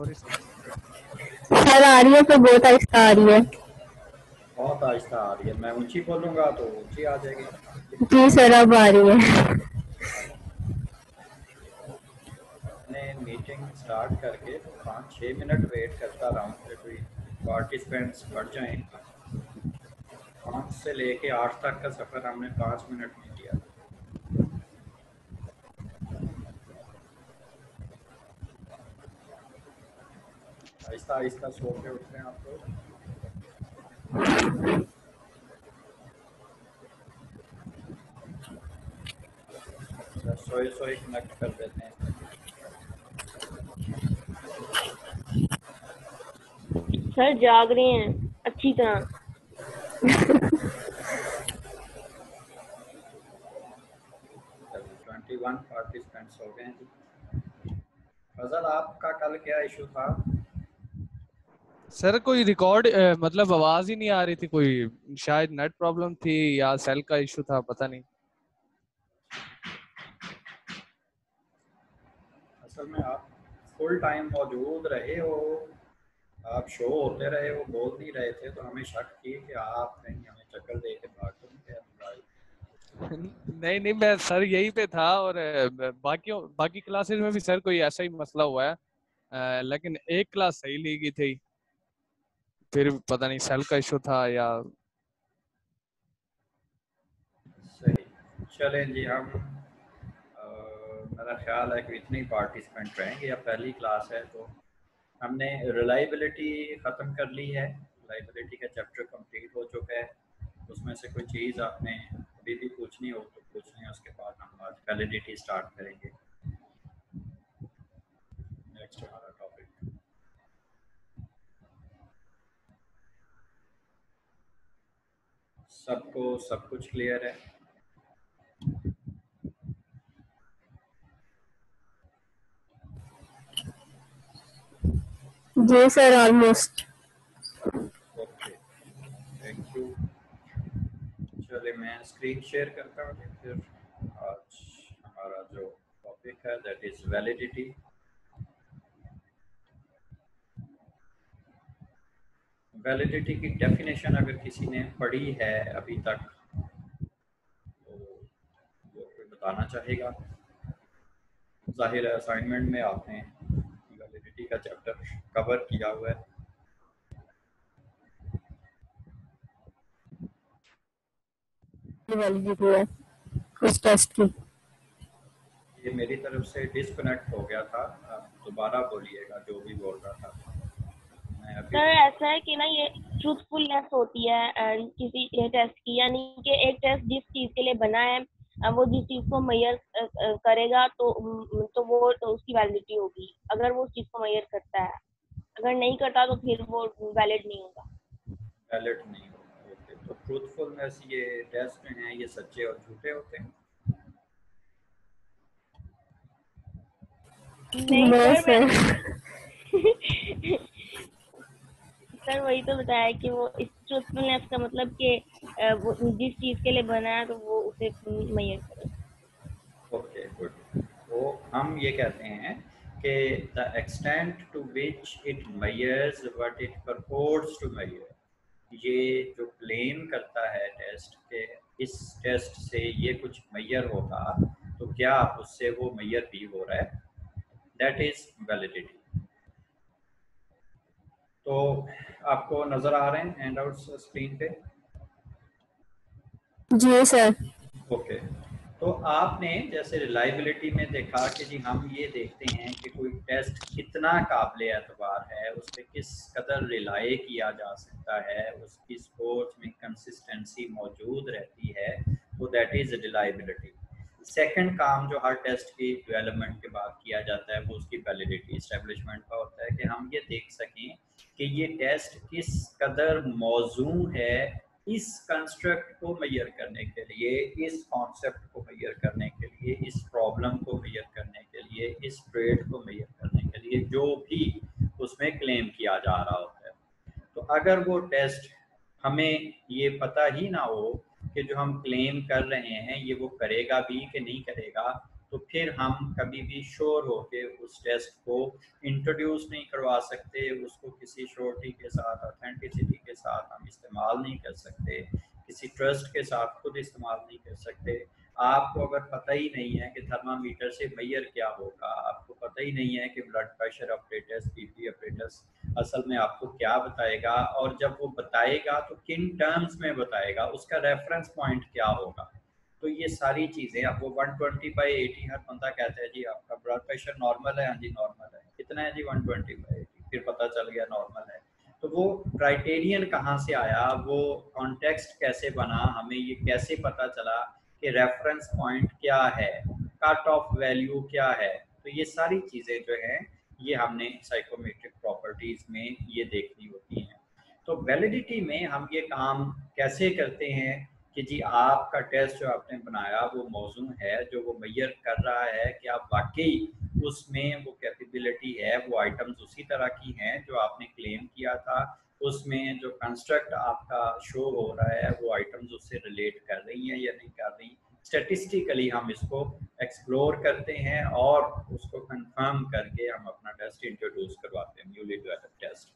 थोड़ी सी। सर आ रही है तो बहुत आहिस्ता आ रही है। बहुत आहिस्ता आ रही है। मैं ऊंची बोलूंगा तो ऊंची आ जाएगी। जी सर अब आ रही है। मैंने मीटिंग स्टार्ट करके 5-6 मिनट वेट करता रहा हूँ कि कोई पार्टिसिपेंट्स बढ़ जाएं। 5 से लेके 8 तक का सफ़र हमने 5 मिनट में किया। आहिस्ता आहिस्ता सो के उठ रहे हैं आप लोग। अच्छा, सोए सोए कनेक्ट कर देते हैं। सर जाग रहे हैं अच्छी तरह। 21 पार्टिसिपेंट्स हो गए हैं जी। फजल आपका कल क्या इशू था? सर कोई रिकॉर्ड मतलब आवाज ही नहीं आ रही थी, कोई शायद नेट प्रॉब्लम थी या सेल का इशू था, पता नहीं। असल में आप फुल टाइम मौजूद रहे हो, आप शो होते रहे हो, बोल नहीं रहे थे, तो हमें शक किए कि आप कहीं हमें चक्कर दे के भाग तो नहीं गए। नहीं नहीं, मैं सर यहीं पे था और बाकी क्लासेस में भी सर कोई ऐसा ही मसला हुआ है, लेकिन एक क्लास सही ली गई थी, फिर पता नहीं सेल का इशू था या। सही। चलें जी, हम मेरा ख्याल है कि इतने ही पार्टिसिपेंट रहेंगे, या पहली क्लास है तो हमने रिलायबिलिटी ख़त्म कर ली है। रिलायबिलिटी का चैप्टर कंप्लीट हो चुका है। उसमें से कोई चीज़ आपने अभी भी पूछनी हो तो पूछ लें, उसके बाद हम आज वैलिडिटी स्टार्ट करेंगे। नेक्स्ट हमारा टॉपिक। सबको सब कुछ क्लियर है? जी sir almost. Okay, thank you. चलिए मैं स्क्रीन शेयर करता हूँ, फिर आज हमारा जो टॉपिक है दैट इज़ वैलिडिटी। वैलिडिटी की डेफिनेशन अगर किसी ने पढ़ी है अभी तक तो वो कोई बताना चाहेगा? जाहिर है असाइनमेंट में आपने वैलिडिटी का चैप्टर कवर किया हुआ है। वैलिडिटी है उस टेस्ट की। ये मेरी तरफ से डिस्कनेक्ट हो गया था, आप दोबारा बोलिएगा जो भी बोल रहा था। मैं अभी सर ऐसा है कि ना ये ट्रूथफुलनेस होती है किसी टेस्ट की, यानी कि एक टेस्ट जिस चीज के लिए बना है वो जिस चीज को मेजर करेगा तो वो तो उसकी वैलिडिटी होगी, अगर वो उस चीज को मेजर करता है। अगर नहीं करता तो फिर वो वैलिड नहीं होगा। वैलिड नहीं होगा। ओके, तो ट्रूथफुलनेस ये टेस्ट में है, ये सच्चे और झूठे होते हैं? नहीं नो सर, मैं सर। सर वही तो बताया कि वो इस ट्रूथफुलनेस का मतलब कि वो जिस चीज के लिए बना है तो वो उसे मेजर करे। Okay, good. तो हम ये कहते हैं कि the extent to which it measures what it purports to measure, ये जो क्लेम करता है टेस्ट के इस टेस्ट से ये कुछ मेजर होगा, तो क्या उससे वो मेजर भी हो रहा है, दैट इज वैलिडिटी। तो आपको नज़र आ रहे हैं हैंडआउट्स स्क्रीन पे? जी सर। ओके, तो आपने जैसे रिलायबिलिटी में देखा कि जी हम ये देखते हैं कि कोई टेस्ट कितना काबिल एतबार है, उस पर किस कदर रिलाय किया जा सकता है, उसकी स्कोर्स में कंसिस्टेंसी मौजूद रहती है, तो दैट इज़ रिलायबिलिटी। सेकंड काम जो हर टेस्ट की डेवलपमेंट के बाद किया जाता है वो उसकी वैलिडिटी इस्टेब्लिशमेंट का होता है कि हम ये देख सकें कि ये टेस्ट किस कदर मौजू है इस कंस्ट्रक्ट को मेजर करने के लिए, इस कॉन्सेप्ट को मेजर करने के लिए, इस प्रॉब्लम को मेजर करने के लिए, इस ट्रेड को मेजर करने के लिए, जो भी उसमें क्लेम किया जा रहा होता है। तो अगर वो टेस्ट हमें ये पता ही ना हो कि जो हम क्लेम कर रहे हैं ये वो करेगा भी कि नहीं करेगा, तो फिर हम कभी भी श्योर होके उस टेस्ट को इंट्रोड्यूस नहीं करवा सकते, उसको किसी श्योरिटी के साथ, ऑथेंटिसिटी के साथ हम इस्तेमाल नहीं कर सकते, किसी ट्रस्ट के साथ खुद इस्तेमाल नहीं कर सकते। आपको अगर पता ही नहीं है कि थर्मामीटर से मैयर क्या होगा, आपको पता ही नहीं है कि blood pressure operators, BP operators असल में आपको क्या बताएगा, और जब वो बताएगा तो किन टर्म्स में बताएगा, उसका रेफरेंस पॉइंट क्या होगा। तो ये सारी चीज़ें, अब वो 120/80 हर बंदा कहता है जी आपका ब्लड प्रेशर नॉर्मल है, हाँ जी नॉर्मल है, कितना है जी 120/80, फिर पता चल गया नॉर्मल है। तो वो क्राइटेरियन कहाँ से आया, वो कॉन्टेक्स्ट कैसे बना, हमें ये कैसे पता चला कि रेफरेंस पॉइंट क्या है, कट ऑफ वैल्यू क्या है। तो ये सारी चीज़ें जो हैं ये हमने साइकोमेट्रिक प्रॉपर्टीज़ में ये देखनी होती हैं। तो वैलिडिटी में हम ये काम कैसे करते हैं कि जी आपका टेस्ट जो आपने बनाया वो मौजूद है, जो वो मेजर कर रहा है कि आप वाकई उसमें वो कैपेबिलिटी है, वो आइटम्स उसी तरह की हैं जो आपने क्लेम किया था, उसमें जो कंस्ट्रक्ट आपका शो हो रहा है वो आइटम्स उससे रिलेट कर रही हैं या नहीं कर रही। स्टेटिस्टिकली हम इसको एक्सप्लोर करते हैं और उसको कंफर्म करके हम अपना टेस्ट इंट्रोड्यूस करवाते हैं, न्यूली डेवलप्ड टेस्ट।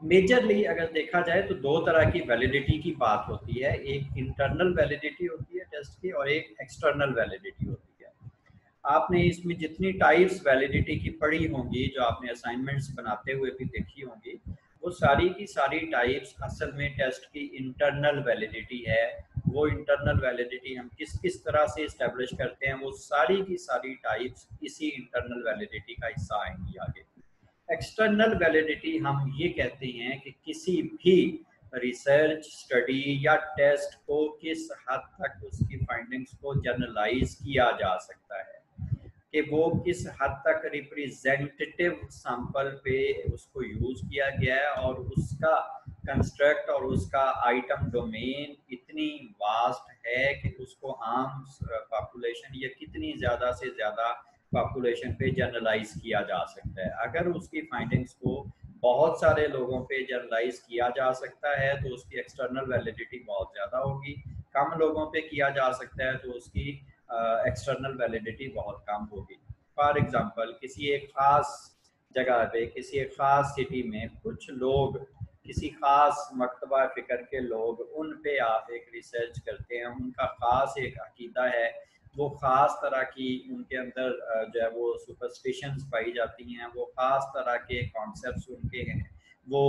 मेजरली अगर देखा जाए तो दो तरह की वैलिडिटी की बात होती है, एक इंटरनल वैलिडिटी होती है टेस्ट की और एक एक्सटर्नल वैलिडिटी होती है। आपने इसमें जितनी टाइप्स वैलिडिटी की पढ़ी होंगी, जो आपने असाइनमेंट्स बनाते हुए भी देखी होंगी, वो सारी की सारी टाइप्स असल में टेस्ट की इंटरनल वैलिडिटी है। वो इंटरनल वैलिडिटी हम किस किस तरह से इस्टेब्लिश करते हैं, वो सारी की सारी टाइप्स इसी इंटरनल वैलिडिटी का हिस्सा आएंगी आगे। एक्सटर्नल वैलिडिटी हम ये कहते हैं कि किसी भी रिसर्च, स्टडी या टेस्ट को किस हद तक उसकी फाइंडिंग्स को जनरलाइज किया जा सकता है, कि वो किस हद तक रिप्रेजेंटेटिव सैंपल पे उसको यूज किया गया है और उसका कंस्ट्रक्ट और उसका आइटम डोमेन इतनी वास्ट है कि उसको आम पॉपुलेशन या कितनी ज़्यादा से ज़्यादा पॉपुलेशन पे जनरलाइज किया जा सकता है। अगर उसकी फाइंडिंग्स को बहुत सारे लोगों पे जनरलाइज किया जा सकता है तो उसकी एक्सटर्नल वैलिडिटी बहुत ज़्यादा होगी, कम लोगों पे किया जा सकता है तो उसकी एक्सटर्नल वैलिडिटी बहुत कम होगी। फॉर एग्जांपल किसी एक ख़ास जगह पे, किसी एक ख़ास सिटी में कुछ लोग, किसी ख़ास मकतबा फ़िक्र के लोग, उन पे आप एक रिसर्च करते हैं, उनका ख़ास एक अकीदा है, वो ख़ास तरह की उनके अंदर जो है वो सुपरस्टिशंस पाई जाती हैं, वो ख़ास तरह के कॉन्सेप्ट्स उनके हैं, वो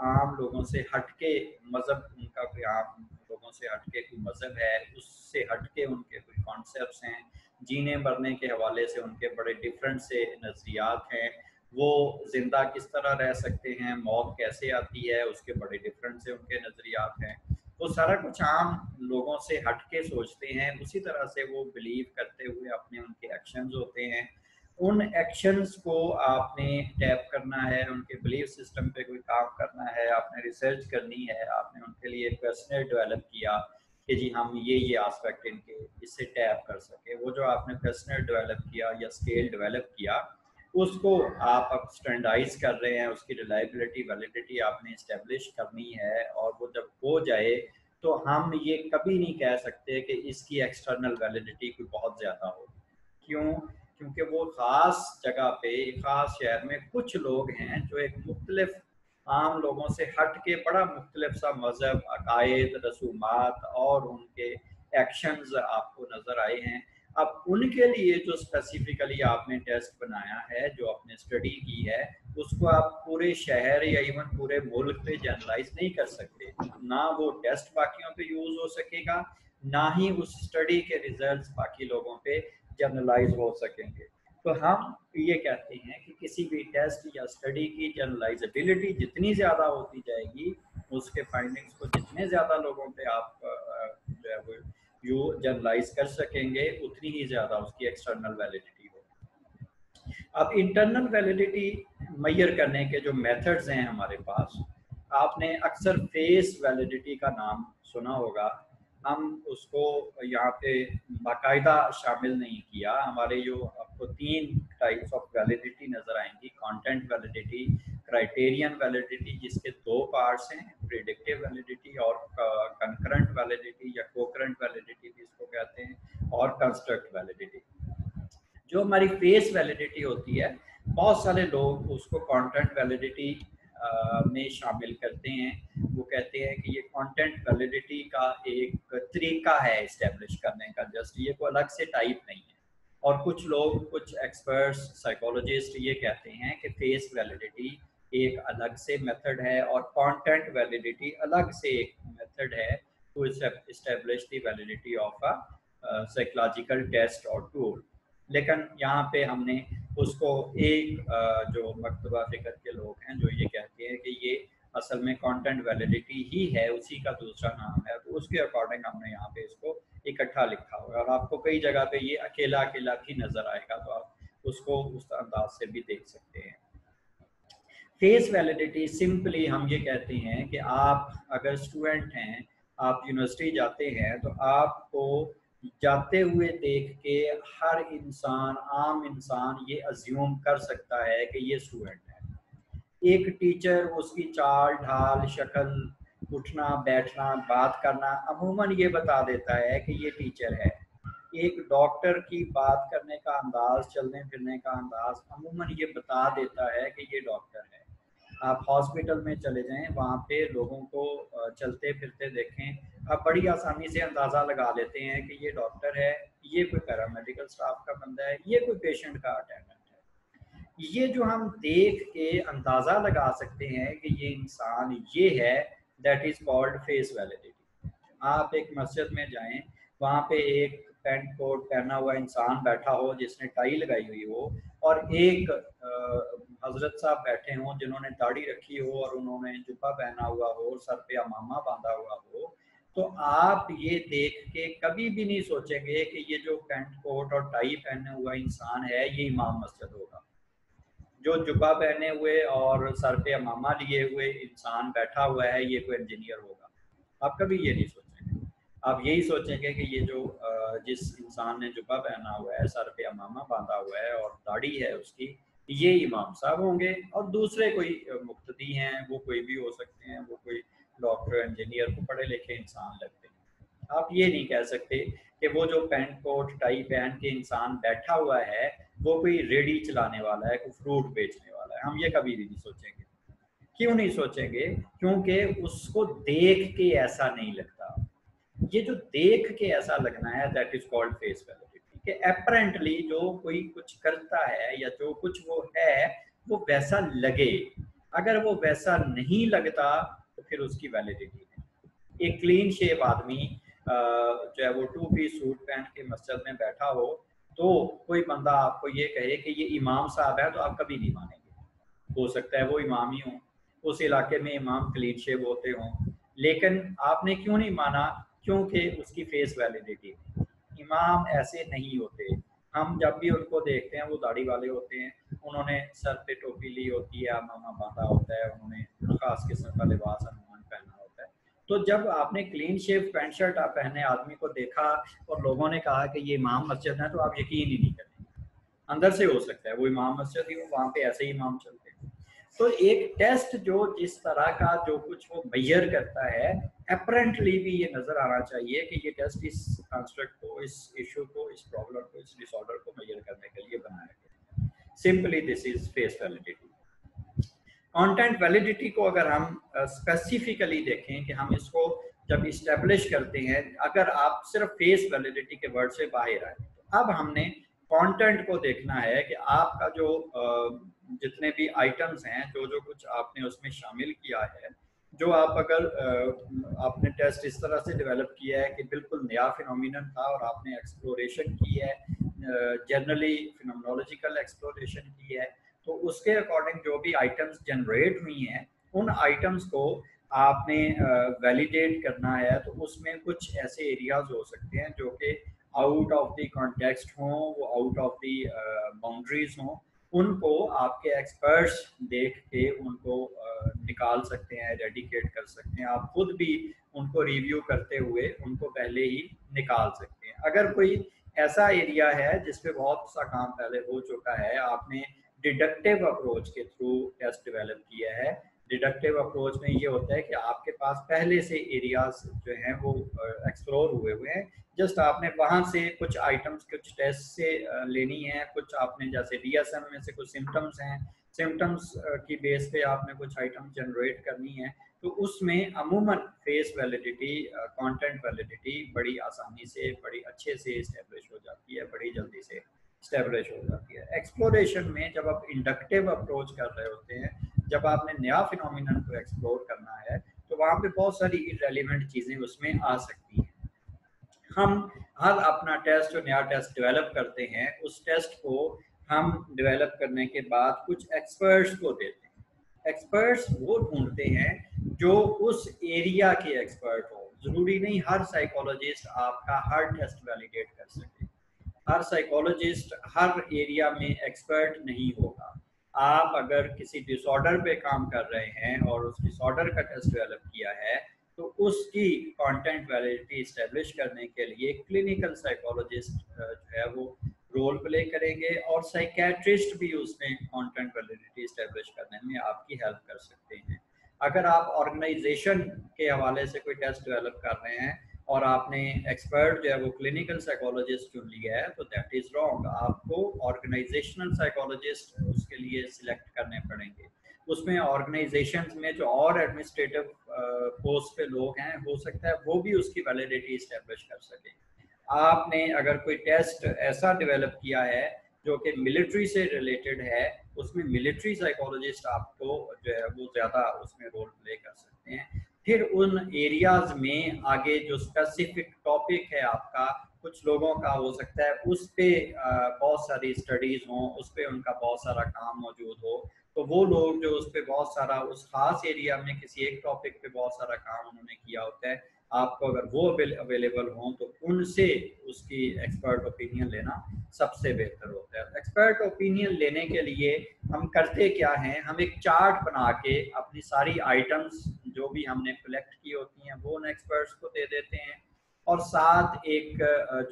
आम लोगों से हटके मज़हब उनका कोई आम लोगों से हटके कोई मज़हब है, उससे हटके उनके कोई कॉन्सेप्ट्स हैं, जीने मरने के हवाले से उनके बड़े डिफरेंट से नज़रियात हैं, वो ज़िंदा किस तरह रह सकते हैं, मौत कैसे आती है, उसके बड़े डिफरेंट से उनके नज़रियात हैं। वो सारा कुछ आम लोगों से हट के सोचते हैं, उसी तरह से वो बिलीव करते हुए अपने उनके एक्शंस होते हैं। उन एक्शंस को आपने टैप करना है, उनके बिलीफ सिस्टम पे कोई काम करना है, आपने रिसर्च करनी है, आपने उनके लिए क्वेश्चनर डेवलप किया कि जी हम ये एस्पेक्ट इनके इससे टैप कर सके। वो जो आपने क्वेश्चनर डेवलप किया या स्केल डेवलप किया, उसको आप अब स्टैंडर्डाइज कर रहे हैं, उसकी रिलायबिलिटी, वैलिडिटी आपने इस्टेब्लिश करनी है, और वो जब हो जाए तो हम ये कभी नहीं कह सकते कि इसकी एक्सटर्नल वैलिडिटी कोई बहुत ज़्यादा हो। क्यों? क्योंकि वो ख़ास जगह पे, ख़ास शहर में कुछ लोग हैं जो एक मुख्तलिफ आम लोगों से हट के बड़ा मुख्तलिफ सा मज़हब, अकायद, रसूमात और उनके एक्शंस आपको नज़र आए हैं। अब उनके लिए जो स्पेसिफिकली आपने टेस्ट बनाया है, जो आपने स्टडी की है, उसको आप पूरे शहर या इवन पूरे मुल्क पे जनरलाइज नहीं कर सकते। ना वो टेस्ट बाकियों पे यूज़ हो सकेगा, ना ही उस स्टडी के रिजल्ट्स बाकी लोगों पे जनरलाइज हो सकेंगे। तो हम ये कहते हैं कि किसी भी टेस्ट या स्टडी की जनरलाइजेबिलिटी जितनी ज़्यादा होती जाएगी, उसके फाइंडिंग्स को जितने ज़्यादा लोगों पे आप जो है वो यू जनरलाइज कर सकेंगे, उतनी ही ज़्यादा उसकी एक्सटर्नल वैलिडिटी होगी। अब इंटरनल वैलिडिटी मेजर करने के जो मेथड्स हैं हमारे पास, आपने अक्सर फेस वैलिडिटी का नाम सुना होगा। हम उसको यहाँ पे बाकायदा शामिल नहीं किया। हमारे जो आपको 3 टाइप्स ऑफ वैलिडिटी नज़र आएंगी, कंटेंट वैलिडिटी, क्राइटेरियन वैलिडिटी जिसके 2 पार्ट्स हैं, प्रेडिक्टिव वैलिडिटी और कंकरेंट वैलिडिटी या कोकरेंट वैलिडिटी भी इसको कहते हैं, और कंस्ट्रक्ट वैलिडिटी। जो हमारी फेस वैलिडिटी होती है, बहुत सारे लोग उसको कंटेंट वैलिडिटी में शामिल करते हैं। वो कहते हैं कि ये कंटेंट वैलिडिटी का एक तरीका है इस्टेब्लिश करने का, जस्ट ये कोई अलग से टाइप नहीं है। और कुछ लोग, कुछ एक्सपर्ट्स, साइकोलॉजिस्ट ये कहते हैं कि फेस वैलिडिटी एक अलग से मेथड है और कंटेंट वैलिडिटी अलग से एक मेथड है to establish the validity of a psychological test और टूल। लेकिन यहाँ पे हमने उसको एक जो मकतबा फिक्र के लोग हैं जो ये कहते हैं कि ये असल में कंटेंट वैलिडिटी ही है, उसी का दूसरा नाम है, तो उसके अकॉर्डिंग हमने यहाँ पे इसको इकट्ठा लिखा हुआ है। और आपको कई जगह पे ये अकेला अकेला भी नजर आएगा, तो आप उसको उस अंदाज से भी देख सकते हैं। फेस वैलिडिटी सिंपली हम ये कहते हैं कि आप अगर स्टूडेंट हैं, आप यूनिवर्सिटी जाते हैं, तो आपको जाते हुए देख के हर इंसान, आम इंसान ये अज्यूम कर सकता है कि ये स्टूडेंट है। एक टीचर उसकी चाल ढाल, शक्ल, उठना बैठना, बात करना अमूमन ये बता देता है कि ये टीचर है। एक डॉक्टर की बात करने का अंदाज, चलने फिरने का अंदाज अमूमन ये बता देता है कि ये डॉक्टर है। आप हॉस्पिटल में चले जाएं, वहाँ पे लोगों को चलते फिरते देखें, आप बड़ी आसानी से अंदाज़ा लगा लेते हैं कि ये डॉक्टर है, ये कोई पैरामेडिकल स्टाफ का बंदा है, ये कोई पेशेंट का अटेंडेंट है। ये जो हम देख के अंदाज़ा लगा सकते हैं कि ये इंसान ये है, that is called face validity. आप एक मस्जिद में जाएं, वहाँ पे एक पैंट कोट पहना हुआ इंसान बैठा हो जिसने टाई लगाई हुई हो, और एक हजरत साहब बैठे हों जिन्होंने दाढ़ी रखी हो और उन्होंने जुब्बा पहना हुआ हो, सर पे अमामा बांधा हुआ हो, तो आप ये देख के कभी भी नहीं सोचेंगे कि ये जो पैंट कोट और टाई पहने हुआ इंसान है ये इमाम मस्जिद होगा। जो जुब्बा पहने हुए और सर पे अमामा लिए हुए इंसान बैठा हुआ है ये कोई इंजीनियर होगा। आप कभी ये नहीं सोचेंगे, आप यही सोचेंगे कि ये जो जिस इंसान ने जुब्बा पहना हुआ है, सर पे अमामा बांधा हुआ है और दाढ़ी है उसकी, ये इमाम साहब होंगे। और दूसरे कोई मुक्तदी हैं, वो कोई भी हो सकते हैं, वो कोई डॉक्टर, इंजीनियर को पढ़े लिखे इंसान लगते हैं। आप ये नहीं कह सकते कि वो जो पैंट कोट टाई पहन के इंसान बैठा हुआ है वो कोई रेडी चलाने वाला है, कोई फ्रूट बेचने वाला है। हम ये कभी भी नहीं सोचेंगे। क्यों नहीं सोचेंगे? क्योंकि उसको देख के ऐसा नहीं लगता। ये जो देख के ऐसा लगना है, that is called face validity. कि अपरेंटली जो कोई कुछ करता है या जो कुछ वो है वो वैसा लगे। अगर वो वैसा नहीं लगता तो फिर उसकी वैलिडिटी नहीं। एक क्लीन शेव आदमी जो है वो 2 पीस सूट पहन के मस्जिद में बैठा हो, तो कोई बंदा आपको ये कहे कि ये इमाम साहब है, तो आप कभी नहीं मानेंगे। हो सकता है वो इमाम ही हो, उस इलाके में इमाम क्लीन शेव होते हों, लेकिन आपने क्यों नहीं माना? क्योंकि उसकी फेस वैलिडिटी। इमाम ऐसे नहीं होते। हम जब भी उनको देखते हैं वो दाढ़ी वाले होते हैं, उन्होंने सर पे टोपी ली होती है, अमामा बांधा होता है, उन्होंने खास किस्म का लिबास अनुमान पहना होता है। तो जब आपने क्लीन शेव पैंट शर्ट आप पहने आदमी को देखा और लोगों ने कहा कि ये इमाम मस्जिद है, तो आप यकीन ही नहीं करेंगे। अंदर से हो सकता है वो इमाम मस्जिद ही हो, वहाँ पे ऐसे ही इमाम चलते हैं। तो एक टेस्ट जो जिस तरह का जो कुछ वो मेजर करता है, अपरेंटली भी ये नजर आना चाहिए कि ये टेस्ट इस कंस्ट्रक्ट को, इस इशू को, इस प्रॉब्लम को, इस डिसऑर्डर को मेजर करने के लिए बनाया गया। Simply this is face validity. Content validity को अगर हम स्पेसिफिकली देखें कि हम इसको जब इस्टेब्लिश करते हैं, अगर आप सिर्फ फेस वैलिडिटी के वर्ड से बाहर आए, तो अब हमने कंटेंट को देखना है कि आपका जो जितने भी आइटम्स हैं, जो जो कुछ आपने उसमें शामिल किया है, जो आप अगर आपने टेस्ट इस तरह से डेवलप किया है कि बिल्कुल नया फिनोमिनन था और आपने एक्सप्लोरेशन की है, जनरली फिनोमिनोलॉजिकल एक्सप्लोरेशन की है, तो उसके अकॉर्डिंग जो भी आइटम्स जनरेट हुई हैं उन आइटम्स को आपने वैलिडेट करना है। तो उसमें कुछ ऐसे एरियाज हो सकते हैं जो कि आउट ऑफ द कॉन्टेक्स्ट हों, वो आउट ऑफ द बाउंड्रीज हों, उनको आपके एक्सपर्ट्स देख के उनको निकाल सकते हैं, रेडिकेट कर सकते हैं। आप खुद भी उनको रिव्यू करते हुए उनको पहले ही निकाल सकते हैं। अगर कोई ऐसा एरिया है जिसपे बहुत सा काम पहले हो चुका है, आपने डिडक्टिव अप्रोच के थ्रू टेस्ट डेवलप किया है, डिडक्टिव अप्रोच में ये होता है कि आपके पास पहले से एरियाज जो हैं वो एक्सप्लोर हुए हुए हैं, जस्ट आपने वहाँ से कुछ आइटम्स कुछ टेस्ट से लेनी है, कुछ आपने जैसे DSM में से कुछ सिम्टम्स हैं, सिम्टम्स की बेस पे आपने कुछ आइटम जनरेट करनी है, तो उसमें अमूमन फेस वैलिडिटी, कंटेंट वैलिडिटी बड़ी आसानी से बड़ी अच्छे से इस्टेब्लिश हो जाती है, बड़ी जल्दी से इस्टेब्लिश हो जाती है। एक्सप्लोरेशन में जब आप इंडक्टिव अप्रोच कर रहे होते हैं, जब आपने नया फिनोमिनन को एक्सप्लोर करना है, तो वहाँ पे बहुत सारी इररेलेवेंट चीज़ें उसमें आ सकती हैं। हम हर अपना टेस्ट जो नया टेस्ट डेवलप करते हैं, उस टेस्ट को हम डेवलप करने के बाद कुछ एक्सपर्ट्स को देते हैं। एक्सपर्ट्स वो ढूंढते हैं जो उस एरिया के एक्सपर्ट हो। जरूरी नहीं हर साइकोलॉजिस्ट आपका हर टेस्ट वैलिडेट कर सके, हर साइकोलॉजिस्ट हर एरिया में एक्सपर्ट नहीं होगा। आप अगर किसी डिसऑर्डर पे काम कर रहे हैं और उस डिसऑर्डर का टेस्ट डेवलप किया है, तो उसकी कंटेंट वैलिडिटी इस्टेब्लिश करने के लिए क्लिनिकल साइकोलॉजिस्ट जो है वो रोल प्ले करेंगे, और साइकेट्रिस्ट भी उसमें कंटेंट वैलिडिटी इस्टेब्लिश करने में आपकी हेल्प कर सकते हैं। अगर आप ऑर्गेनाइजेशन के हवाले से कोई टेस्ट डेवलप कर रहे हैं और आपने एक्सपर्ट जो है वो क्लिनिकल साइकोलॉजिस्ट चुन लिया है, तो दैट इज़ रॉन्ग। आपको ऑर्गेनाइजेशनल साइकोलॉजिस्ट उसके लिए सिलेक्ट करने पड़ेंगे। उसमें ऑर्गेनाइजेशंस में जो और एडमिनिस्ट्रेटिव पोस्ट पे लोग हैं, हो सकता है वो भी उसकी वैलिडिटी इस्टेब्लिश कर सके। आपने अगर कोई टेस्ट ऐसा डेवलप किया है जो कि मिलिट्री से रिलेटेड है, उसमें मिलिट्री साइकोलॉजिस्ट आपको जो है वो ज़्यादा उसमें रोल प्ले कर सकते हैं। फिर उन एरियाज में आगे जो स्पेसिफिक टॉपिक है आपका, कुछ लोगों का हो सकता है उस पे बहुत सारी स्टडीज हों, उस पे उनका बहुत सारा काम मौजूद हो, तो वो लोग जो उस पे बहुत सारा उस खास एरिया में किसी एक टॉपिक पे बहुत सारा काम उन्होंने किया होता है, आपको अगर वो अवेलेबल हों तो उनसे उसकी एक्सपर्ट ओपिनियन लेना सबसे बेहतर होता है। एक्सपर्ट ओपिनियन लेने के लिए हम करते क्या हैं, हम एक चार्ट बना के अपनी सारी आइटम्स जो भी हमने कलेक्ट की होती हैं वो उन एक्सपर्ट्स को दे देते हैं, और साथ एक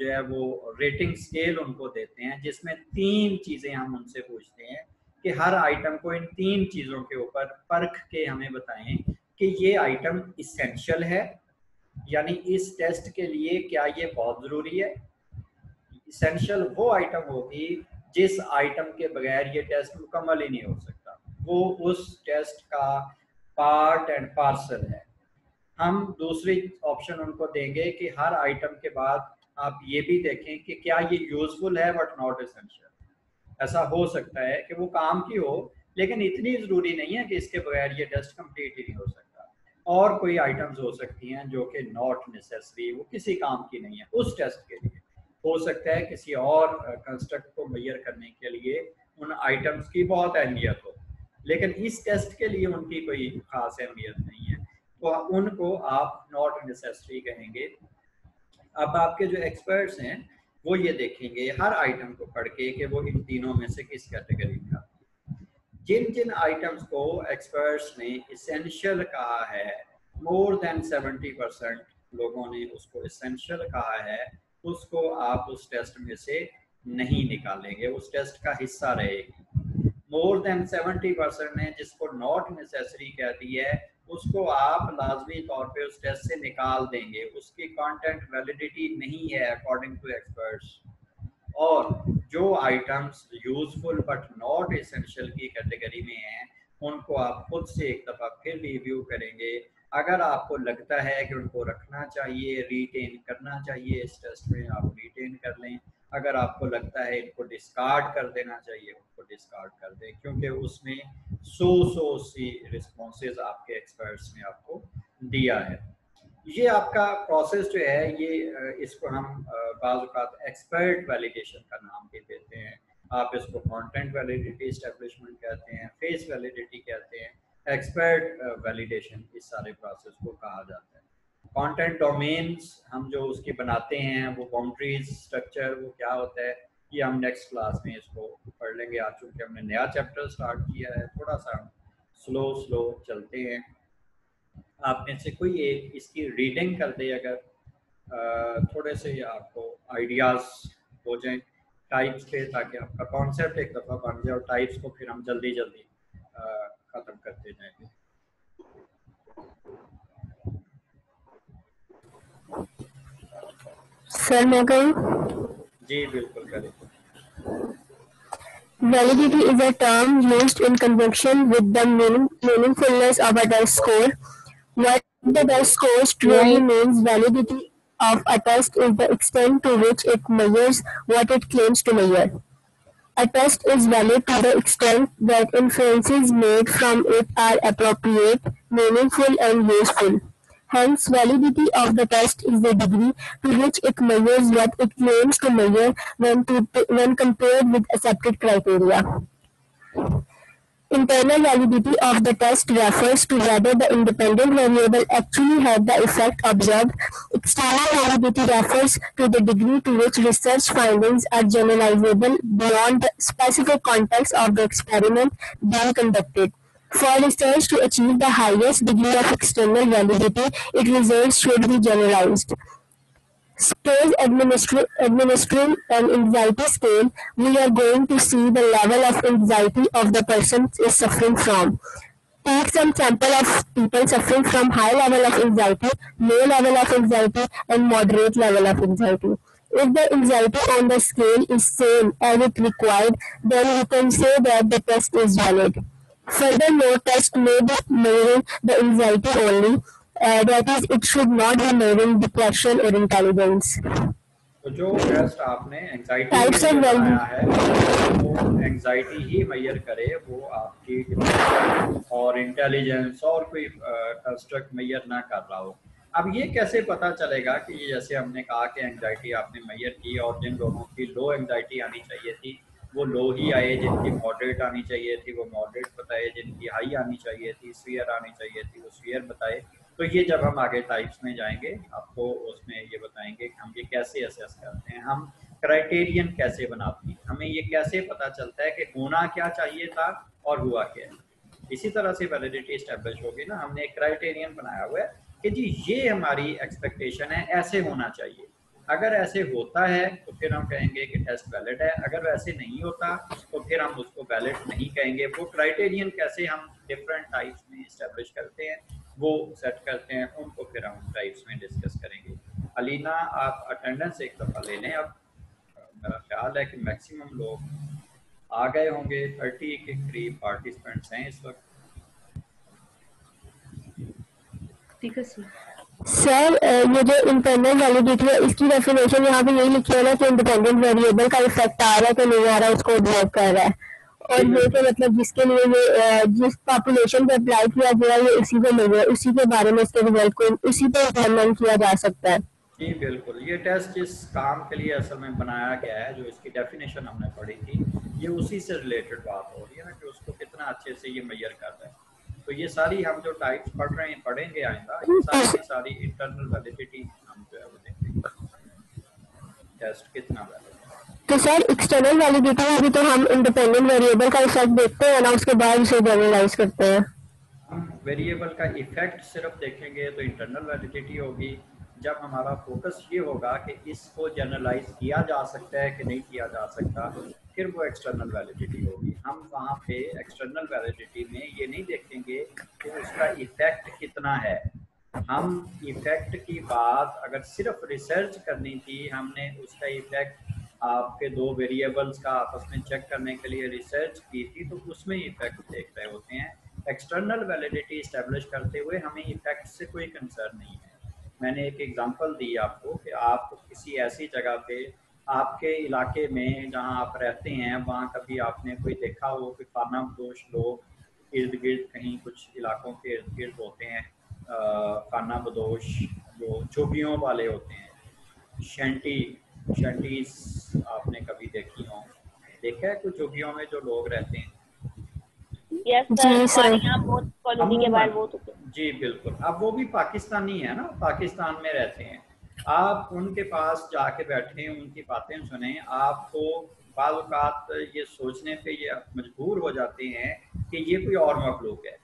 जो है वो रेटिंग स्केल उनको देते हैं, जिसमें 3 चीज़ें हम उनसे पूछते हैं कि हर आइटम को इन 3 चीज़ों के ऊपर परख के हमें बताएं कि ये आइटम इसेंशियल है, यानी इस टेस्ट के लिए क्या ये बहुत ज़रूरी है। इसेंशियल वो आइटम होगी जिस आइटम के बगैर ये टेस्ट मुकम्मल ही नहीं हो सकता, वो उस टेस्ट का पार्ट एंड पार्सल है। हम दूसरी ऑप्शन उनको देंगे कि हर आइटम के बाद आप ये भी देखें कि क्या ये यूजफुल है बट नॉट एसेंशियल। ऐसा हो सकता है कि वो काम की हो लेकिन इतनी ज़रूरी नहीं है कि इसके बगैर ये टेस्ट कंप्लीट ही नहीं हो सकता। और कोई आइटम्स हो सकती हैं जो कि नॉट नेसेसरी, वो किसी काम की नहीं है उस टेस्ट के लिए। हो सकता है किसी और कंस्ट्रक्ट को मेजर करने के लिए उन आइटम्स की बहुत अहमियत हो, लेकिन इस टेस्ट के लिए उनकी कोई खास अहमियत नहीं है, तो उनको आप नॉट नेसेसरी कहेंगे। अब आपके जो एक्सपर्ट्स हैं वो ये देखेंगे हर आइटम को पढ़ के कि वो इन तीनों में से किस कैटेगरी में आती है। जिन जिन आइटम्स को एक्सपर्ट्स ने इसेंशियल कहा है, मोर देन 70% लोगों ने उसको इसेंशियल कहा है, उसको आप उस टेस्ट में से नहीं निकालेंगे, उस टेस्ट का हिस्सा रहेगी। मोर देन 70% ने जिसको नॉट नेसेसरी कह दी है, उसको आप लाजमी तौर पे उस टेस्ट से निकाल देंगे, उसकी कंटेंट वैलिडिटी नहीं है अकॉर्डिंग टू एक्सपर्ट्स। और जो items useful but not essential की कैटेगरी में हैं, उनको आप खुद से एक दफ़ा फिर रिव्यू करेंगे। अगर आपको लगता है कि उनको रखना चाहिए, रिटेन करना चाहिए इस टेस्ट में, आप रिटेन कर लें। अगर आपको लगता है इनको डिस्कार्ड कर देना चाहिए, उनको डिस्कार्ड कर दें, क्योंकि उसमें 100 सी रिस्पॉन्सेज आपके एक्सपर्ट्स ने आपको दिया है। ये आपका प्रोसेस जो है ये इसको हम बाज़ औक़ात एक्सपर्ट वैलिडेशन का नाम भी देते हैं। आप इसको कंटेंट वैलिडिटी एस्टेब्लिशमेंट कहते हैं, फेस वैलिडिटी कहते हैं, एक्सपर्ट वैलिडेशन, इस सारे प्रोसेस को कहा जाता है। कंटेंट डोमेन्स हम जो उसके बनाते हैं, वो बाउंड्रीज स्ट्रक्चर वो क्या होता है, ये हम नेक्स्ट क्लास में इसको पढ़ लेंगे। आज चूँकि हमने नया चैप्टर स्टार्ट किया है, थोड़ा सा हम स्लो चलते हैं। आप में से कोई एक इसकी रीडिंग कर दे अगर थोड़े से आपको आइडियाज़ हो जाएं टाइप्स पे, ताकि आपका कॉन्सेप्ट एक दफ़ा बन जाए और टाइप्स को फिर हम जल्दी ख़त्म करते जाएंगे। सर मैं कहूँ, जी बिल्कुल करें। validity is a term used in conjunction with the meaningfulness of a test score. What the test scores truly means, validity of a test is the extent to which it measures what it claims to measure. A test is valid to the extent that inferences made from it are appropriate, meaningful, and useful. Hence, validity of the test is the degree to which it measures what it claims to measure when compared with accepted criteria. Internal validity of the test refers to whether the independent variable actually had the effect observed. External validity refers to the degree to which research findings are generalizable beyond the specific context of the experiment being conducted. For research to achieve the highest degree of external validity, its results should be generalized. Suppose administering an anxiety scale, we are going to see the level of anxiety of the person is suffering from. Take some sample of people suffering from high level of anxiety, low level of anxiety, and moderate level of anxiety. If the anxiety on the scale is same as it required, then we can say that the test is valid. Furthermore, test may be measuring the anxiety only, that is, it should not be measuring depression or intelligence. तो जो test आपने anxiety के Types of लिए बनाया value. है वो anxiety ही major करे, वो आपकी डिप्रेशन और इंटेलिजेंस और कोई कंस्ट्रक्ट मेजर ना कर रहा हो। अब ये कैसे पता चलेगा कि ये, जैसे हमने कहा कि एंजाइटी आपने मेजर की और जिन लोगों की लो एंजाइटी आनी चाहिए थी वो लो ही आए, जिनकी मॉडरेट आनी चाहिए थी वो मॉडरेट बताए, जिनकी हाई आनी चाहिए थी, सीवियर आनी चाहिए थी वो सीवियर बताए। तो ये जब हम आगे टाइप्स में जाएंगे आपको उसमें ये बताएंगे कि हम ये कैसे असेस करते हैं, हम क्राइटेरियन कैसे बनाते हैं, हमें ये कैसे पता चलता है कि होना क्या चाहिए था और हुआ क्या है। इसी तरह से वैलिडिटी एस्टेब्लिश होगी ना, हमने एक क्राइटेरियन बनाया हुआ है कि जी ये हमारी एक्सपेक्टेशन है, ऐसे होना चाहिए। अगर ऐसे होता है तो फिर हम कहेंगे कि टेस्ट वैलिड है, अगर वैसे नहीं होता तो फिर हम उसको वैलिड नहीं कहेंगे। वो क्राइटेरियन कैसे हम डिफरेंट टाइप्स में इस्टेब्लिश करते हैं, वो सेट करते हैं, उनको फिर हम टाइप्स में डिस्कस करेंगे। अलीना आप अटेंडेंस एक दफ़ा ले लें। अब मेरा ख्याल है कि मैक्सिमम लोग आ गए होंगे, 30 के करीब पार्टिसिपेंट्स हैं इस वक्त। ठीक है सर, ये जो इंटरनल वैलिडिटी है इसकी डेफिनेशन यहाँ पे यही लिखी है ना कि इंडिपेंडेंट वेरिएबल का इफेक्ट आ रहा है कि नहीं आ रहा है उसको ऑब्जर्व कर रहा है, और ये कि मतलब जिसके लिए ये जिस पॉपुलेशन पे अप्लाई किया गया है उसी को मिल गया, उसी के बारे में इसके रिजल्ट को उसी पे इम्प्लीमेंट किया जा सकता है। जी बिल्कुल, ये टेस्ट जिस काम के लिए असल में बनाया गया है, जो इसकी डेफिनेशन हमने पढ़ी थी, ये उसी से रिलेटेड बात हो रही है ना कि उसको कितना अच्छे से ये मेजर कर रहा है। तो ये सारी हम जो टाइप्स पढ़ रहे हैं, पढ़ेंगे आइंदा, ये सारी इंटरनल वैलिडिटी हम जो है वो देखेंगे, टेस्ट कितना वैलिड है। तो सर एक्सटर्नल वैलिडिटी में भी तो हम इंडिपेंडेंट वेरिएबल का इफेक्ट देखते हैं ना, उसके बाद उसे जनरलाइज करते हैं। हम वेरिएबल का इफेक्ट सिर्फ देखेंगे तो इंटरनल वैलिडिटी होगी। जब हमारा फोकस ये होगा कि इसको जनरलाइज किया जा सकता है कि नहीं किया जा सकता, फिर वो एक्सटर्नल वैलिडिटी होगी। हम वहाँ पे एक्सटर्नल वैलिडिटी में ये नहीं देखेंगे कि उसका इफेक्ट कितना है। हम इफेक्ट की बात अगर सिर्फ रिसर्च करनी थी, हमने उसका इफेक्ट आपके दो वेरिएबल्स का आपस में चेक करने के लिए रिसर्च की थी, तो उसमें इफेक्ट देख रहे होते हैं। एक्सटर्नल वैलिडिटी इस्टेब्लिश करते हुए हमें इफेक्ट से कोई कंसर्न नहीं है। मैंने एक एग्जांपल दी आपको कि आप किसी ऐसी जगह पे, आपके इलाके में जहां आप रहते हैं, वहां कभी आपने कोई देखा हो कि खानाबदोश लोग इर्द गिर्द, कहीं कुछ इलाकों के इर्द गिर्द होते हैं खानाबदोश जो झुग्गियों वाले होते हैं, शैंटीज आपने कभी देखी हो, देखा है कुछ झुग्गियों में जो लोग रहते हैं? यस सर, यहाँ बहुत कॉलोनी के बाहर बहुत होते हैं। जी बिल्कुल। अब वो भी पाकिस्तानी है ना, पाकिस्तान में रहते हैं। आप उनके पास जाके बैठे, उनकी बातें सुने, आपको बाज़ औक़ात ये सोचने पे ये मजबूर हो जाते हैं कि ये कोई और मखलूक है।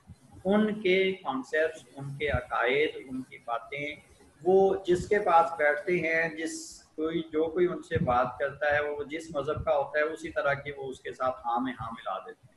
उनके कॉन्सेप्ट्स, उनके अकायद, उनकी बातें, वो जिसके पास बैठते हैं, जो कोई उनसे बात करता है, वो जिस मज़हब का होता है उसी तरह की वो उसके साथ हाँ में हाँ मिला देते हैं।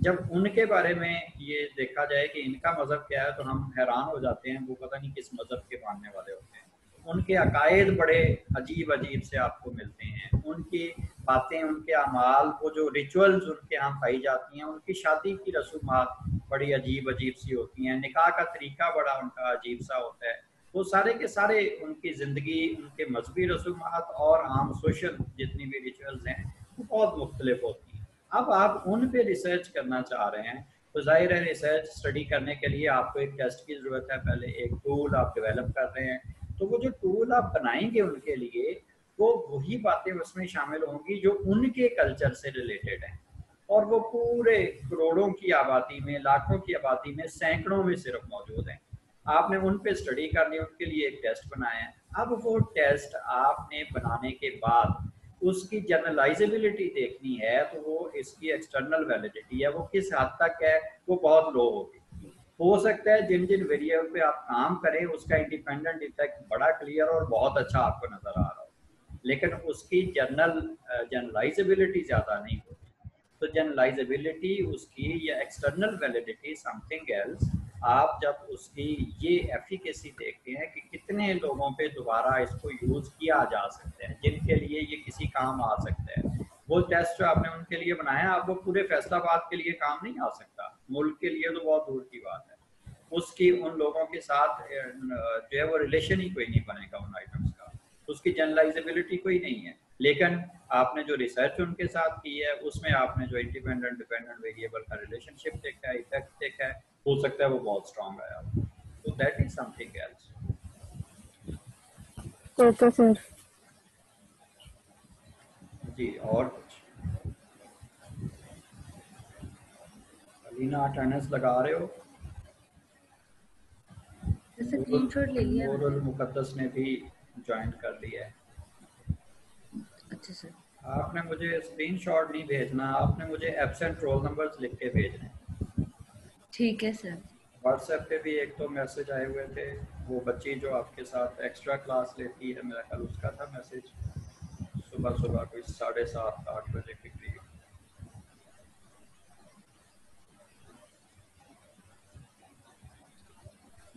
जब उनके बारे में ये देखा जाए कि इनका मज़हब क्या है, तो हम हैरान हो जाते हैं, वो पता नहीं किस मज़हब के मानने वाले होते हैं। उनके अकायद बड़े अजीब अजीब से आपको मिलते हैं, उनकी बातें, उनके अमाल, वो जो रिचुअल्स उनके यहाँ पाई जाती हैं, उनकी शादी की रसूमात बड़ी अजीब अजीब सी होती हैं, निकाह का तरीका बड़ा उनका अजीब सा होता है। वो सारे के सारे उनकी ज़िंदगी, उनके मजहबी रसूमात और आम सोशल जितनी भी रिचुअल्स हैं वो बहुत मुख्तलिफ होती हैं। अब आप उन पे रिसर्च करना चाह रहे हैं तो जाहिर है रिसर्च स्टडी करने के लिए आपको एक टेस्ट की ज़रूरत है, पहले एक टूल आप डेवलप कर रहे हैं। तो वो जो टूल आप बनाएंगे उनके लिए, वो वही बातें उसमें शामिल होंगी जो उनके कल्चर से रिलेटेड हैं, और वो पूरे करोड़ों की आबादी में, लाखों की आबादी में, सैकड़ों में सिर्फ मौजूद हैं। आपने उन पे स्टडी करनी, उनके लिए एक टेस्ट बनाया है। अब वो टेस्ट आपने बनाने के बाद उसकी जनरलाइजेबिलिटी देखनी है, तो वो इसकी एक्सटर्नल वैलिडिटी है वो किस हद तक है, वो बहुत लो होगी। हो सकता है जिन जिन वेरिएबल पे आप काम करें उसका इंडिपेंडेंट इफेक्ट बड़ा क्लियर और बहुत अच्छा आपको नजर आ रहा हो, लेकिन उसकी जनरलाइजेबिलिटी ज़्यादा नहीं होती। तो जनरलाइजेबिलिटी उसकी या एक्सटर्नल वैलिडिटी समथिंग एल्स। आप जब उसकी ये एफिकेसी देखते हैं कि कितने लोगों पे दोबारा इसको यूज़ किया जा सकता है, जिनके लिए ये किसी काम आ सकता है, वो टेस्ट जो आपने उनके लिए बनाया, अब वो पूरे फैसलाबाद के लिए काम नहीं आ सकता, मुल्क के लिए तो बहुत दूर की बात है। उसकी उन लोगों के साथ जो है वो रिलेशन ही कोई नहीं बनेगा उन आइटम्स का, उसकी जनरलाइजेबिलिटी कोई नहीं है। लेकिन आपने जो रिसर्च उनके साथ की है उसमें आपने जो इंडिपेंडेंट डिपेंडेंट वेरिएबल का रिलेशनशिप देखा है, इफेक्ट देखा है, हो सकता है वो बहुत स्ट्रांग आया। तो that is something else. Okay sir. जी, और कुछ? अलीना अटेंडेंस लगा रहे हो? स्क्रीनशॉट ले लिया नूरुल मुकद्दस ने भी ज्वाइन कर लिया है। अच्छा सर। आपने मुझे स्क्रीनशॉट नहीं भेजना, आपने मुझे एब्सेंट रोल नंबर्स लिख के भेजने। ठीक है सर। व्हाट्सएप पे भी एक तो मैसेज आए हुए थे, वो बच्ची जो आपके साथ एक्स्ट्रा क्लास लेती है, मेरा ख्याल उसका था मैसेज, सुबह सुबह कोई 7:30-8 बजे के करीब।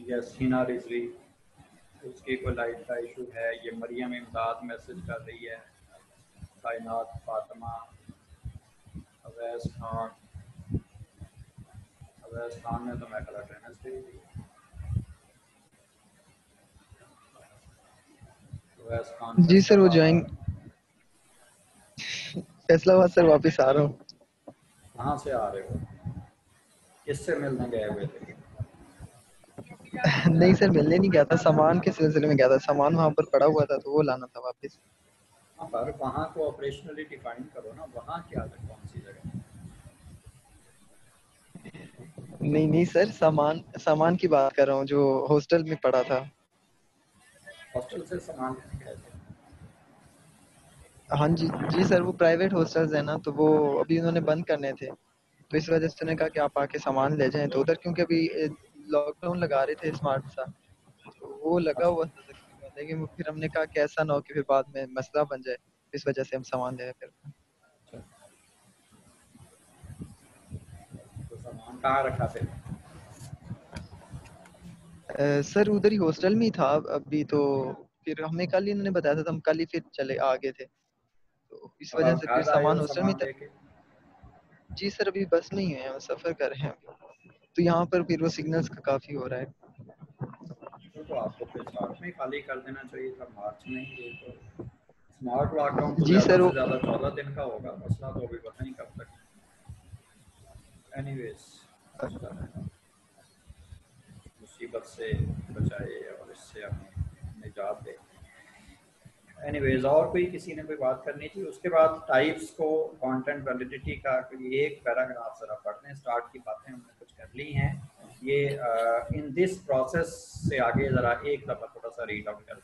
यस, हिना रिजवी, उसकी कोई लाइट का इशू है। ये मरियम इमदाद मैसेज कर रही है, कायनात फातिमा, अवैस खान ने तो मैं कल अटेंडेंस दे दी। अवैस खान जी सर, वो ज्वाइन फैसलाबाद सर वापस आ रहा हूँ। कहाँ से आ रहे हो? किससे मिलने गए हुए थे? नहीं सर, मिलने नहीं गया था, सामान के सिलसिले में गया था, सामान वहाँ पर पड़ा हुआ था तो वो लाना था वापस। हाँ, पर वहाँ को ऑपरेशनली डिफाइन करो ना, वहाँ क्या है, कौन सी जगह? नहीं सर, सामान की बात कर रहा हूँ जो हॉस्टल में पड़ा था। हॉस्टल से सामान लेने गए थे? हाँ जी सर, वो प्राइवेट हॉस्टल्स है ना, तो वो अभी उन्होंने बंद करने थे, तो इस वजह से उन्होंने कहा कि आप आके सामान ले जाएं। तो उधर क्योंकि अभी लॉकडाउन लगा रहे थे स्मार्ट सा, तो वो लगा हुआ था तकरीबन, लेकिन फिर हमने कहा कि ऐसा ना हो कि फिर बाद में मसला बन जाए, इस वजह से हम सामान ले रहे फिर। तो सामान कहाँ रखा थे? सर उधर ही हॉस्टल में ही था अभी, तो फिर हमें कल ही उन्होंने बताया था, तो हम कल ही फिर चले आ गए थे, तो इस वजह से फिर सामान हॉस्टल में था। जी सर, अभी बस में ही है, हम सफर कर रहे हैं, तो यहाँ पर फिर वो सिग्नल्स का काफी हो रहा है। तो आपको फिर स्टार्ट में खाली कर देना चाहिए था, मार्च में ही। ये तो स्मार्ट लॉकडाउन तो जी सर, ज़्यादा से ज़्यादा 14 दिन का होगा, मसला तो अभी पता नहीं कब तक। एनीवेज, मुसीबत से बचाए और इससे हमें निजात दे। एनीवेज, और कोई किसी ने कोई बात करनी थी? उसके बाद टाइप्स को, कंटेंट वैलिडिटी का कोई एक पैराग्राफ जरा पढ़ लें। स्टार्ट की बातें हमने कुछ कर ली हैं, ये इन दिस प्रोसेस से आगे जरा एक दफ़ा थोड़ा सा रीड आउट कर।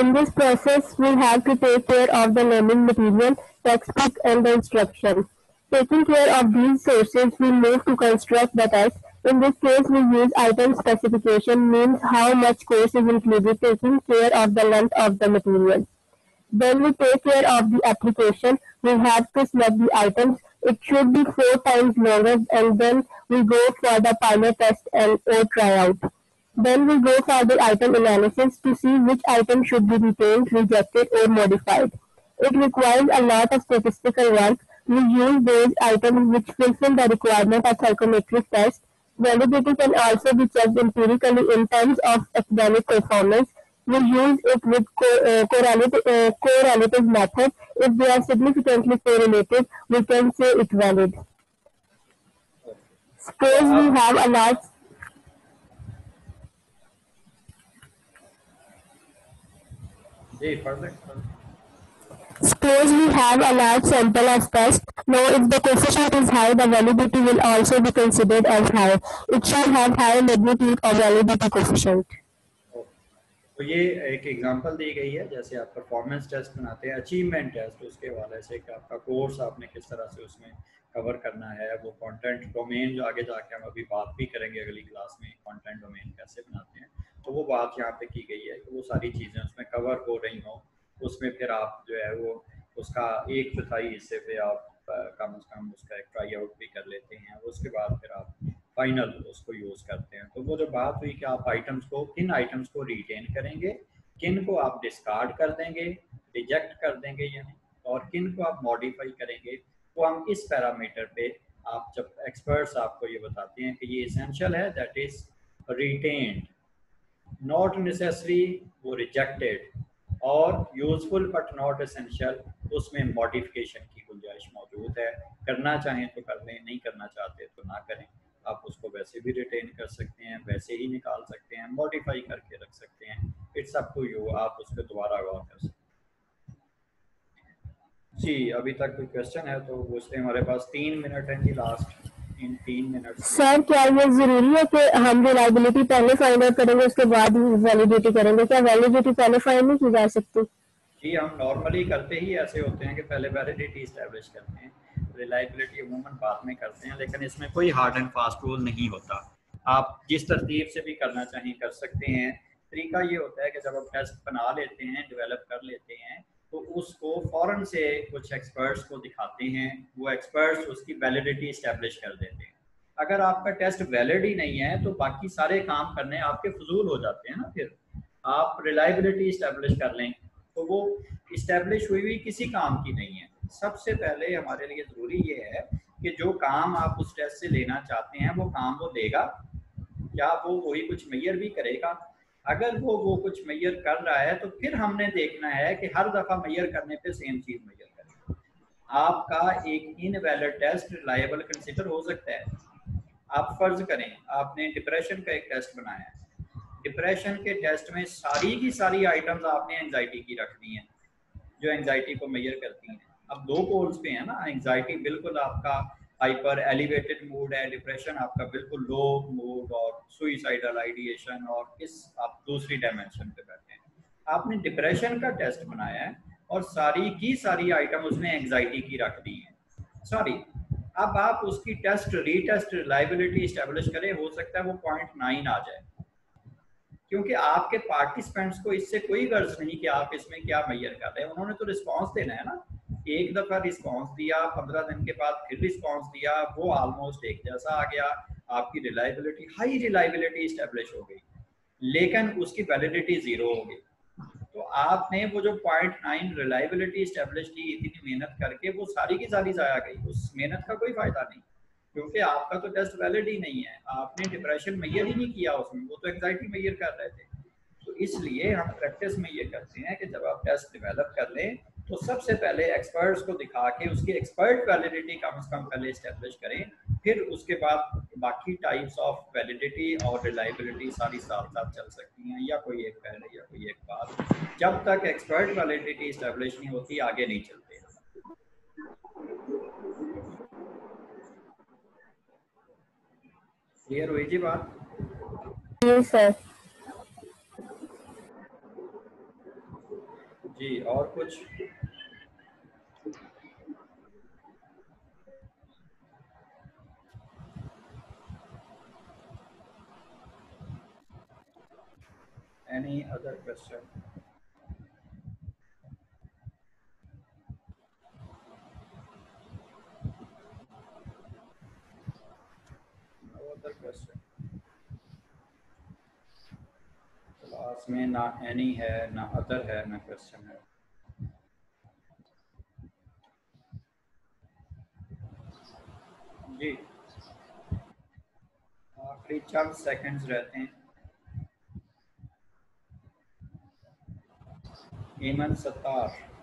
In this process, we have to take care of the learning material, textbook, and the instruction. Taking care of these sources, we move to construct the test. In this case, we use item specification, means how much course is included, taking care of the length of the material. Then we take care of the application. We have to select the items. It should be 4 times longer, and then we go for the pilot test and or tryout. Then we go for the item analysis to see which item should be retained, rejected, or modified. It requires a lot of statistical work. We use those items which fulfill the requirement of psychometric test. Validity can also be checked empirically in terms of academic performance. We use it with correlative method. If they are significantly correlated, we can say it valid. तो Suppose we अब have a large G further Suppose we have a large sample of tests. Now, if the coefficient is high, the validity will also be considered as high. It should have higher magnitude of validity coefficient. तो ये एक example दी गई है, जैसे आप performance test बनाते हैं, achievement test, उसके हवाले से कि आपका कोर्स आपने किस तरह से उसमें कवर करना है, वो कंटेंट डोमेन जो आगे जाके हम अभी बात भी करेंगे अगली क्लास में, कंटेंट डोमेन कैसे बनाते हैं, तो वो बात यहाँ पे की गई है कि वो सारी चीज़ें उसमें कवर हो रही हों, उसमें फिर आप जो है वो उसका 1/4 हिस्से पे आप कम से कम उसका एक ट्राई आउट भी कर लेते हैं, उसके बाद फिर आप फाइनल उसको यूज़ करते हैं। तो वो जो बात हुई कि आप आइटम्स को, किन आइटम्स को रिटेन करेंगे, किन को आप डिस्कार्ड कर देंगे, रिजेक्ट कर देंगे यानी, और किन को आप मॉडिफाई करेंगे, वो हम इस पैरामीटर पे, आप जब एक्सपर्ट्स आपको ये बताते हैं कि ये इसेंशियल है, that is retained, not necessary वो रिजेक्टेड, और यूजफुल बट नॉट एसेंशियल, उसमें मॉडिफिकेशन की गुंजाइश मौजूद है। करना चाहें तो कर लें, नहीं करना चाहते तो ना करें। आप उसको वैसे भी रिटेन कर सकते हैं, वैसे ही निकाल सकते हैं, मॉडिफाई करके रख सकते हैं, इट्स अप टू यू, आप उस पर दोबारा गौर कर सकते हैं। जी अभी तक कोई क्वेश्चन है तो पूछते हैं, हमारे पास 3 मिनट हैं जी लास्ट, इन 3 मिनट सर, क्या ये जरूरी है कि हम रिलायबिलिटी पहले फाइंड आउट करेंगे उसके बाद वैलिडिटी करेंगे? क्या वैलिडिटी पहले फाइंड नहीं की जा सकती? जी हम नॉर्मली करते ही ऐसे होते हैं कि पहले वैलिडिटी इस्टेब्लिश करते हैं, रिलायबिलिटी अमूमन बाद में करते हैं, लेकिन इसमें कोई हार्ड एंड फास्ट रूल नहीं होता, आप जिस तरतीब से भी करना चाहें कर सकते हैं। तरीका ये होता है कि जब आप टेस्ट बना लेते हैं, डेवलप कर लेते हैं, तो उसको फ़ौरन से कुछ एक्सपर्ट्स को दिखाते हैं, वो एक्सपर्ट्स उसकी वैलिडिटी इस्टेब्लिश कर देते हैं। अगर आपका टेस्ट वैलिड ही नहीं है तो बाकी सारे काम करने आपके फजूल हो जाते हैं ना। फिर आप रिलायबिलिटी इस्टेब्लिश कर लें तो वो इस्टेब्लिश हुई हुई किसी काम की नहीं है। सबसे पहले हमारे लिए ज़रूरी ये है कि जो काम आप उस टेस्ट से लेना चाहते हैं वो काम वो देगा, क्या वो वही कुछ मैयर भी करेगा। अगर वो कुछ मैयर कर रहा है तो फिर हमने देखना है कि हर दफ़ा मैयर करने पे सेम चीज़ मैयर करें। आपका एक इनवैलिड टेस्ट रिलायबल कंसिडर हो सकता है। आप फर्ज करें आपने डिप्रेशन का एक टेस्ट बनाया है, डिप्रेशन के टेस्ट में सारी की सारी आइटम्स आपने एंजाइटी की रखनी है जो एंजाइटी को मेजर करती हैं। अब दो पोल्स पे है ना, एंजाइटी बिल्कुल आपका हाइपर एलिवेटेड मूड है, डिप्रेशन आपका बिल्कुल लो मूड और सुइसाइडल आइडिएशन, और इस आप दूसरी डायमेंशन पे बैठे हैं। आपने डिप्रेशन का टेस्ट बनाया है और सारी की सारी आइटम उसमें एंजाइटी की रख दी है, सॉरी। अब आप उसकी टेस्ट रीटेस्ट रिलायबिलिटी इस्टेब्लिश करें, हो सकता है वो 0.9 आ जाए, क्योंकि आपके पार्टिसिपेंट्स को इससे कोई गर्ज नहीं कि आप इसमें क्या मैयर कर रहे हैं। उन्होंने तो रिस्पांस देना है ना, एक दफ़ा रिस्पांस दिया, 15 दिन के बाद फिर रिस्पांस दिया, वो ऑलमोस्ट एक जैसा आ गया, आपकी रिलायबिलिटी, हाई रिलायबिलिटी इस्टेब्लिश हो गई, लेकिन उसकी वैलिडिटी 0 हो गई। तो आपने वो जो 0.9 रिलायबिलिटी इस्टेब्लिश की इतनी मेहनत करके, वो सारी की सारी जाया गई, उस मेहनत का कोई फायदा नहीं, क्योंकि आपका तो टेस्ट वैलिड ही नहीं है, आपने डिप्रेशन मैयर ही नहीं किया उसमें, वो तो एंजाइटी मैयर कर रहे थे। तो इसलिए हम प्रैक्टिस में ये करते हैं कि जब आप टेस्ट डेवलप कर लें तो सबसे पहले एक्सपर्ट्स को दिखा के उसकी एक्सपर्ट वैलिडिटी कम से कम पहले इस्टेब्लिश करें, फिर उसके बाद बाकी टाइप्स ऑफ वैलिडिटी और रिलायबिलिटी सारी साथ साथ चल सकती हैं, या कोई एक पहले या कोई एक बाद। जब तक एक्सपर्ट वैलिडिटी इस्टेब्लिश नहीं होती आगे नहीं चलते। क्लियर हुई जी बात? जी सर। जी और कुछ? Any other question? No other question. इसमें ना एनी है, ना अदर है, ना क्वेश्चन है। जी आखिरी चंद सेकंड्स रहते हैं। ईमन सत्तार।